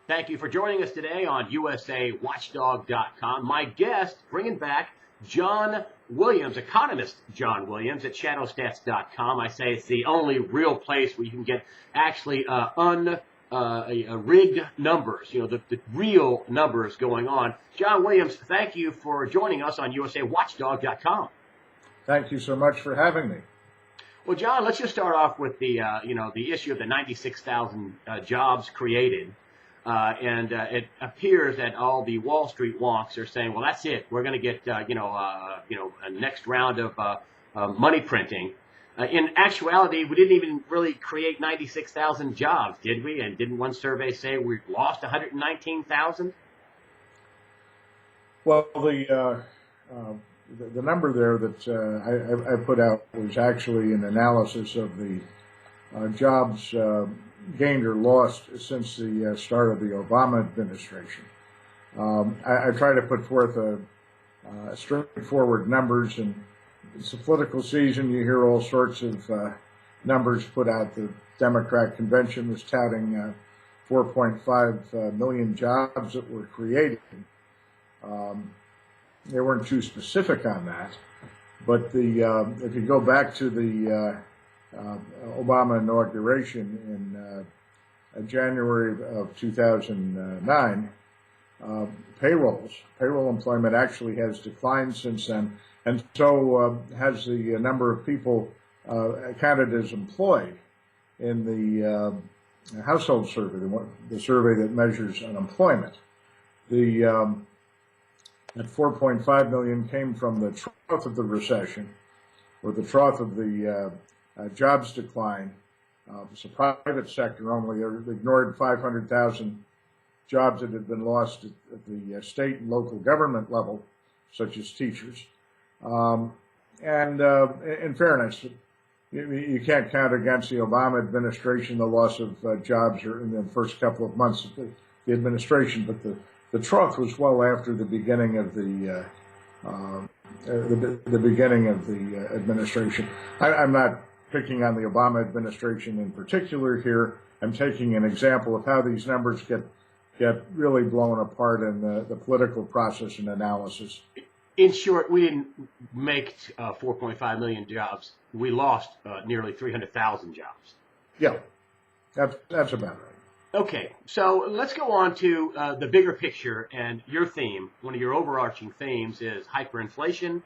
Thank you for joining us today on USAWatchdog.com. My guest, bringing back John Williams, Economist John Williams at shadowstats.com. I say it's the only real place where you can get actually rigged numbers, the real numbers going on. John Williams, thank you for joining us on USAWatchdog.com. Thank you so much for having me. Well, John, let's just start off with the issue of the 96,000 jobs created. It appears that all the Wall Street wonks are saying, well, that's it. We're going to get, a next round of money printing. In actuality, we didn't even really create 96,000 jobs, did we? And didn't one survey say we lost 119,000? Well, the number there that I put out was actually an analysis of the jobs gained or lost since the start of the Obama administration. I try to put forth straightforward numbers, and it's a political season. You hear all sorts of numbers put out. The Democrat convention was touting 4.5 million jobs that were created. They weren't too specific on that, but if you go back to the Obama inauguration in January of 2009, payroll employment actually has declined since then, and so has the number of people counted as employed in the household survey, the survey that measures unemployment. That 4.5 million came from the trough of the recession, or the trough of the jobs decline. It's a private sector only. They ignored 500,000 jobs that had been lost at the state and local government level, such as teachers. In fairness, you can't count against the Obama administration the loss of jobs in the first couple of months of the administration, but the trough was well after the beginning of the beginning of the administration. I'm not picking on the Obama administration in particular here. I'm taking an example of how these numbers get really blown apart in the political process and analysis. In short, we didn't make 4.5 million jobs. We lost nearly 300,000 jobs. Yeah, that's about right. Okay, so let's go on to the bigger picture and your theme. One of your overarching themes is hyperinflation.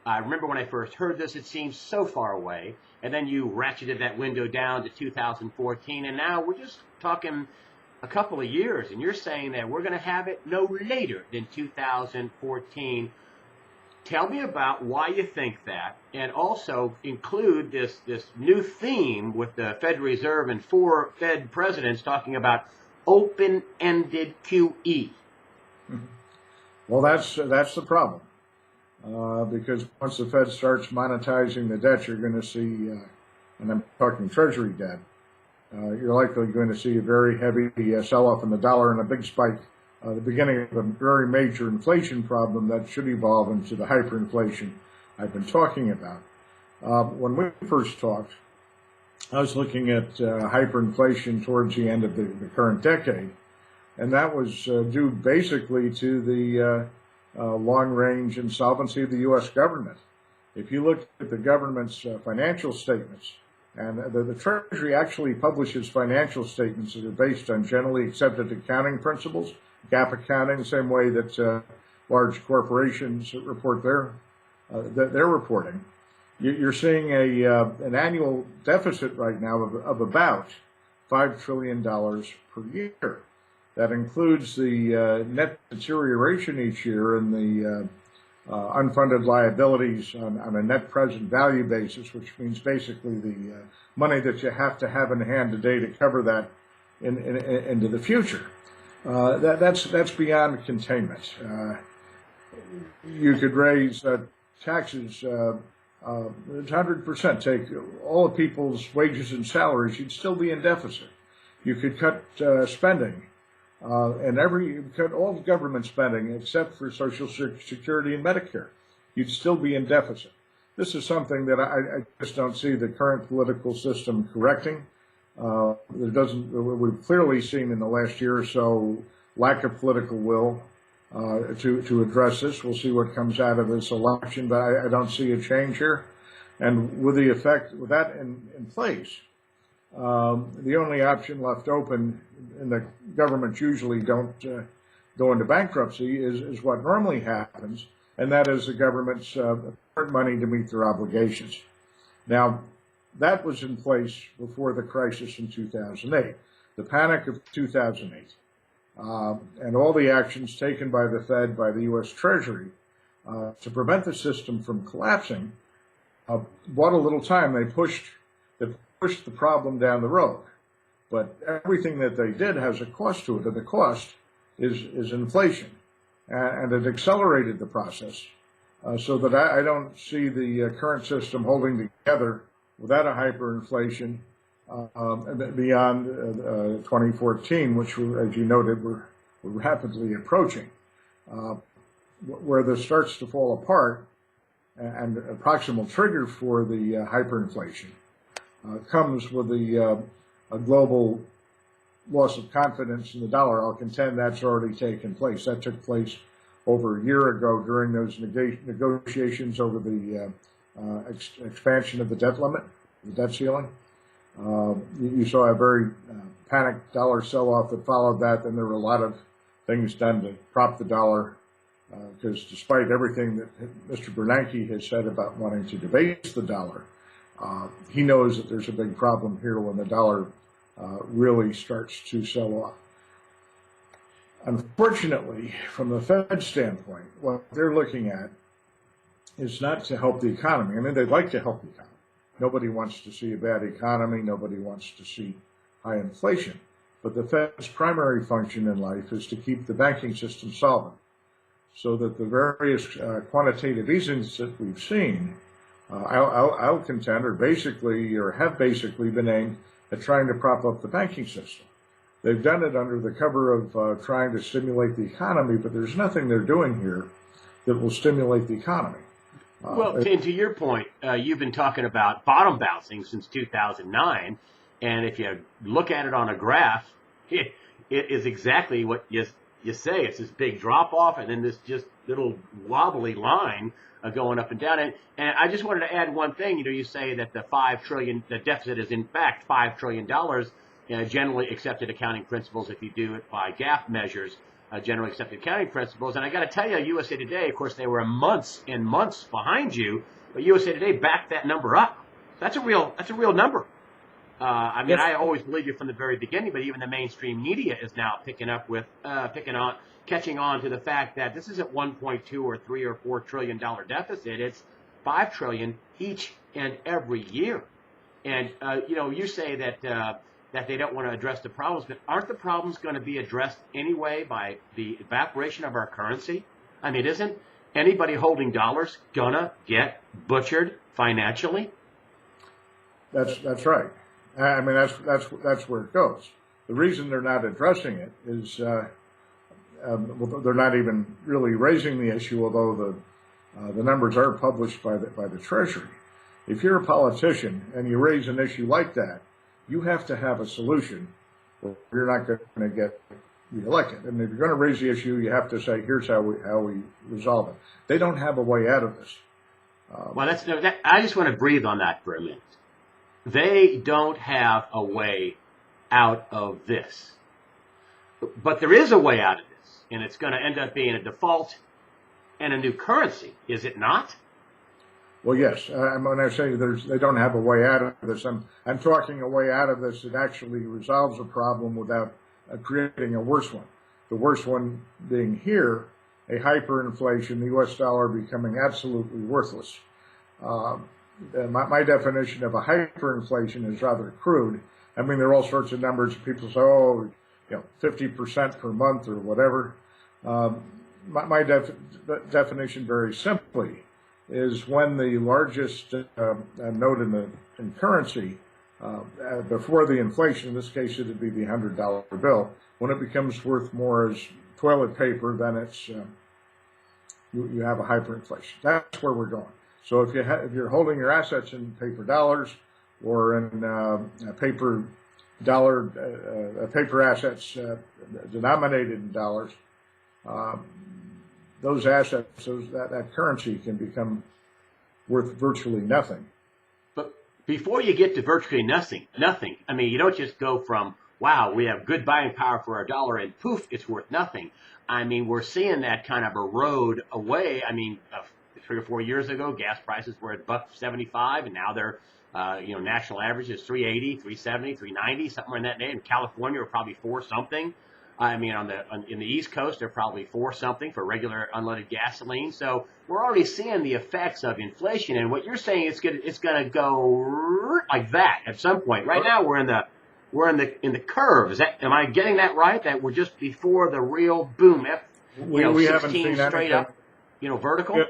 I remember when I first heard this, it seemed so far away, and then you ratcheted that window down to 2014, and now we're just talking a couple of years, and you're saying that we're going to have it no later than 2014. Tell me about why you think that, and also include this new theme with the Fed Reserve and 4 Fed presidents talking about open-ended QE. Well, that's the problem, because once the Fed starts monetizing the debt, you're going to see, and I'm talking Treasury debt, you're likely going to see a very heavy sell-off in the dollar and a big spike. The beginning of a very major inflation problem that should evolve into the hyperinflation I've been talking about. When we first talked, I was looking at hyperinflation towards the end of the current decade, and that was due basically to the long-range insolvency of the U.S. government. If you look at the government's financial statements, and the Treasury actually publishes financial statements that are based on generally accepted accounting principles, GAAP accounting, the same way that large corporations report their reporting. You're seeing an annual deficit right now of about $5 trillion per year. That includes the net deterioration each year in the unfunded liabilities on a net present value basis, which means basically the money that you have to have in hand today to cover that into the future. That's beyond containment. You could raise taxes 100%, take all of people's wages and salaries, you'd still be in deficit. You could cut spending, and cut all government spending except for Social Security and Medicare. You'd still be in deficit. This is something that I just don't see the current political system correcting. There doesn't. We've clearly seen in the last year or so lack of political will to address this. We'll see what comes out of this election, but I don't see a change here. And with that in place, the only option left open, and the governments usually don't go into bankruptcy, is what normally happens, and that is the governments print money to meet their obligations. Now, that was in place before the crisis in 2008, the panic of 2008, and all the actions taken by the Fed, by the U.S. Treasury, to prevent the system from collapsing, bought a little time. They pushed the problem down the road. But everything that they did has a cost to it, and the cost is inflation. And it accelerated the process, so that I don't see the current system holding together without a hyperinflation beyond 2014, which, as you noted, we're rapidly approaching. Where this starts to fall apart, and a proximal trigger for the hyperinflation comes with a global loss of confidence in the dollar. I'll contend that's already taken place. That took place over a year ago during those negotiations over the expansion of the debt limit, the debt ceiling. You saw a very panicked dollar sell-off that followed that. Then there were a lot of things done to prop the dollar, because despite everything that Mr. Bernanke has said about wanting to debase the dollar, he knows that there's a big problem here when the dollar really starts to sell off. Unfortunately, from the Fed standpoint, what they're looking at is not to help the economy. I mean, they'd like to help the economy. Nobody wants to see a bad economy. Nobody wants to see high inflation. But the Fed's primary function in life is to keep the banking system solvent, so that the various quantitative easings that we've seen, I'll contend, are basically, or have basically been aimed at trying to prop up the banking system. They've done it under the cover of trying to stimulate the economy, but there's nothing they're doing here that will stimulate the economy. Well, to your point, you've been talking about bottom bouncing since 2009, and if you look at it on a graph, it is exactly what you say. It's this big drop off, and then this just little wobbly line going up and down. And I just wanted to add one thing. You say that the $5 trillion, the deficit is in fact $5 trillion. Generally accepted accounting principles, if you do it by GAAP measures, generally accepted accounting principles. And I got to tell you, USA Today, of course, they were months and months behind you, but USA Today backed that number up. That's a real number. I mean, yes. I always believed you from the very beginning, but even the mainstream media is now catching on to the fact that this isn't 1.2 or 3 or 4 trillion dollar deficit. It's 5 trillion each and every year. And you say that they don't want to address the problems, but aren't the problems going to be addressed anyway by the evaporation of our currency? I mean, isn't anybody holding dollars gonna get butchered financially? That's right. I mean, that's where it goes. The reason they're not addressing it is they're not even really raising the issue, although the numbers are published by the Treasury. If you're a politician and you raise an issue like that, you have to have a solution, or you're not going to get reelected. And if you're going to raise the issue, you have to say, here's how we resolve it. They don't have a way out of this. I just want to breathe on that for a minute. They don't have a way out of this. But there is a way out of this, and it's going to end up being a default and a new currency, is it not? Well, yes. When I say they don't have a way out of this, I'm talking a way out of this that actually resolves a problem without creating a worse one. The worst one being here, a hyperinflation, the U.S. dollar becoming absolutely worthless. My definition of a hyperinflation is rather crude. I mean, there are all sorts of numbers. People say, 50% per month or whatever. My definition, very simply, is when the largest note in currency, before the inflation, in this case it would be the $100 bill, when it becomes worth more as toilet paper, then it's you have a hyperinflation. That's where we're going. So if you're holding your assets in paper dollars or in paper paper assets denominated in dollars, those assets, that currency can become worth virtually nothing. But before you get to virtually nothing, I mean, you don't just go from, wow, we have good buying power for our dollar, and poof, it's worth nothing. I mean, we're seeing that kind of erode away. I mean, 3 or 4 years ago, gas prices were at $1.75, and now they're, national average is 380, 370, 390, somewhere in that name. In California, we're probably 4 something. I mean, in the East Coast, they're probably 4 something for regular unleaded gasoline. So we're already seeing the effects of inflation. And what you're saying, it's gonna go like that at some point. Right now, we're in the curve. Am I getting that right? That we're just before the real boom. We haven't seen straight anything, up, vertical.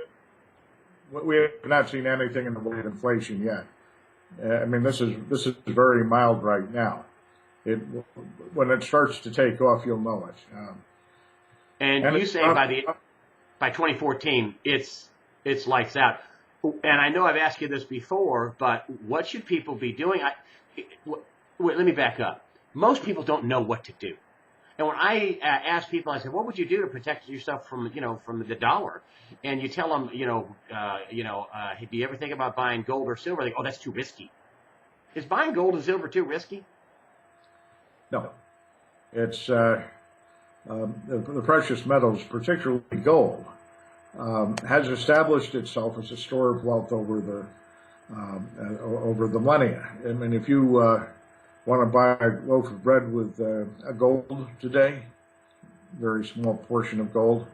We have not seen anything in the way of inflation yet. I mean, this is very mild right now. When it starts to take off, you'll know it. And you say by 2014, it's lights out. And I know I've asked you this before, but what should people be doing? Let me back up. Most people don't know what to do. And when I ask people, I say, "What would you do to protect yourself from the dollar?" And you tell them, hey, do you ever think about buying gold or silver? They go, "Oh, that's too risky." Is buying gold and silver too risky? No, it's the precious metals, particularly gold, has established itself as a store of wealth over the millennia. I mean, if you want to buy a loaf of bread with a gold today, very small portion of gold,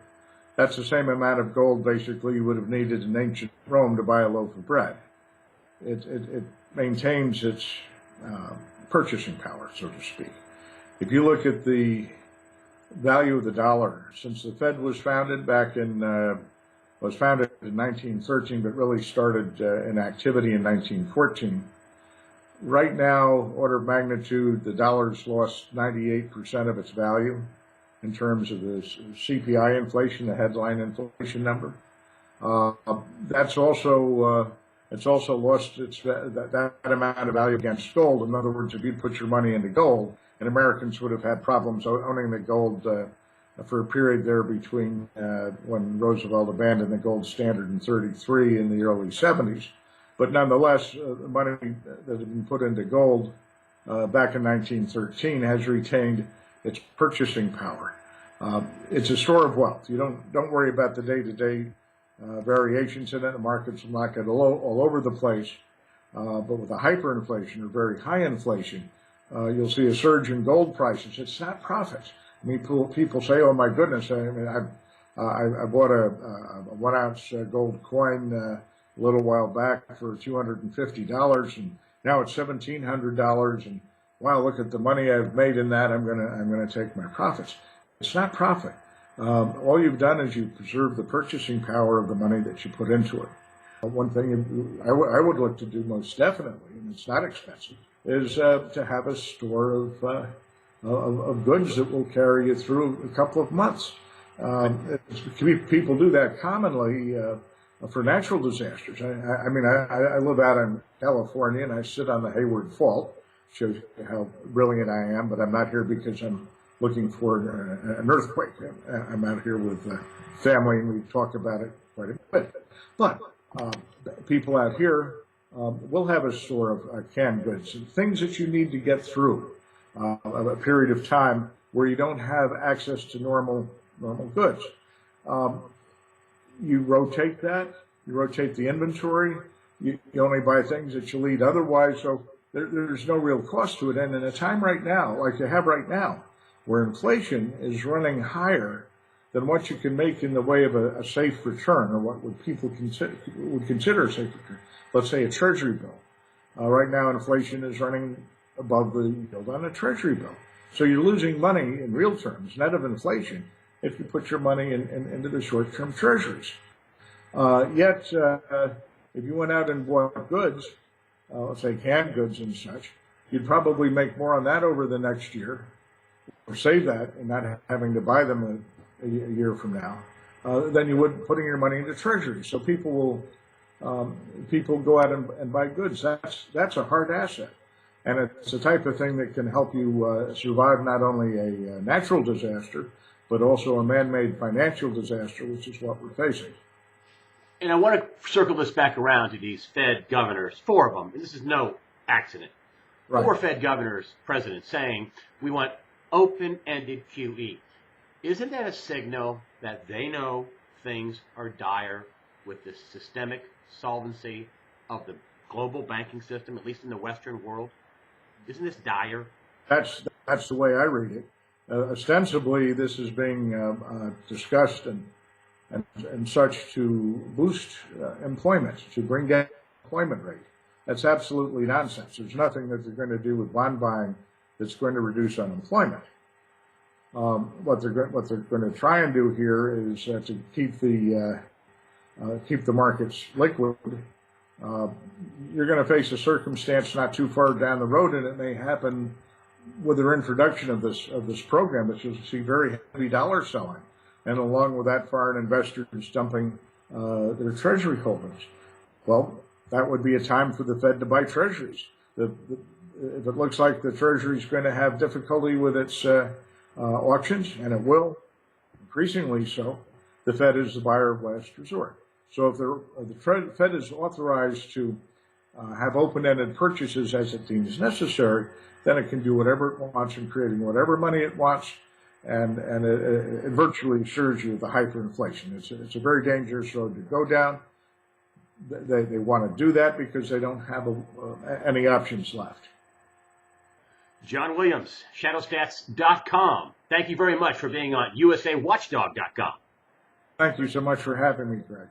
that's the same amount of gold basically you would have needed in ancient Rome to buy a loaf of bread. It maintains its purchasing power, so to speak. If you look at the value of the dollar, since the Fed was founded in 1913, but really started in activity in 1914. Right now, order of magnitude, the dollar's lost 98% of its value in terms of the CPI inflation, the headline inflation number. That's also it's also lost that amount of value against gold. In other words, if you put your money into gold, and Americans would have had problems owning the gold for a period there between when Roosevelt abandoned the gold standard in 1933 in the early 70s. But nonetheless, the money that had been put into gold back in 1913 has retained its purchasing power. It's a store of wealth. You don't worry about the day-to-day variations in it. The markets will not get all over the place. But with a hyperinflation or very high inflation, you'll see a surge in gold prices. It's not profits. I mean, people say, "Oh my goodness!" I mean, I bought a 1 ounce gold coin a little while back for $250, and now it's $1,700. And wow, look at the money I've made in that. I'm gonna take my profits. It's not profit. All you've done is you've preserved the purchasing power of the money that you put into it. One thing I would look to do most definitely, and it's not expensive, is to have a store of goods that will carry you through a couple of months. People do that commonly for natural disasters. I mean, I live out in California, and I sit on the Hayward Fault. Shows you how brilliant I am, but I'm not here because I'm looking for an earthquake. I'm out here with family, and we talk about it quite a bit. But people out here will have a store of canned goods and things that you need to get through a period of time where you don't have access to normal goods. You rotate that. You rotate the inventory. You only buy things that you'll eat otherwise. So there's no real cost to it. And in a time right now, like you have right now, where inflation is running higher than what you can make in the way of a safe return, or what people would consider a safe return. Let's say a treasury bill. Right now, inflation is running above the yield on a treasury bill. So you're losing money in real terms, net of inflation, if you put your money into the short-term treasuries. Yet, if you went out and bought goods, let's say canned goods and such, you'd probably make more on that over the next year, or save that and not having to buy them a year from now, than you would putting your money into treasuries. So people go out and buy goods. That's a hard asset. And it's the type of thing that can help you survive not only a natural disaster, but also a man-made financial disaster, which is what we're facing. And I want to circle this back around to these Fed governors, 4 of them, and this is no accident. Right. 4 Fed governors, presidents, saying we want open-ended QE. Isn't that a signal that they know things are dire with the systemic solvency of the global banking system, at least in the Western world? Isn't this dire? That's the way I read it. Ostensibly, this is being discussed and such to boost employment, to bring down the employment rate. That's absolutely nonsense. There's nothing that they're going to do with bond buying that's going to reduce unemployment. What they're going to try and do here is to keep the markets liquid. You're going to face a circumstance not too far down the road, and it may happen with the introduction of this program, that you'll see very heavy dollar selling, and along with that, foreign investors dumping their treasury holdings. Well, that would be a time for the Fed to buy treasuries. If it looks like the Treasury is going to have difficulty with its auctions, and it will, increasingly so, the Fed is the buyer of last resort. So if the Fed is authorized to have open-ended purchases as it deems necessary, then it can do whatever it wants in creating whatever money it wants, and it virtually assures you of the hyperinflation. It's a very dangerous road to go down. They want to do that because they don't have any options left. John Williams, shadowstats.com. Thank you very much for being on USAWatchdog.com. Thank you so much for having me, Greg.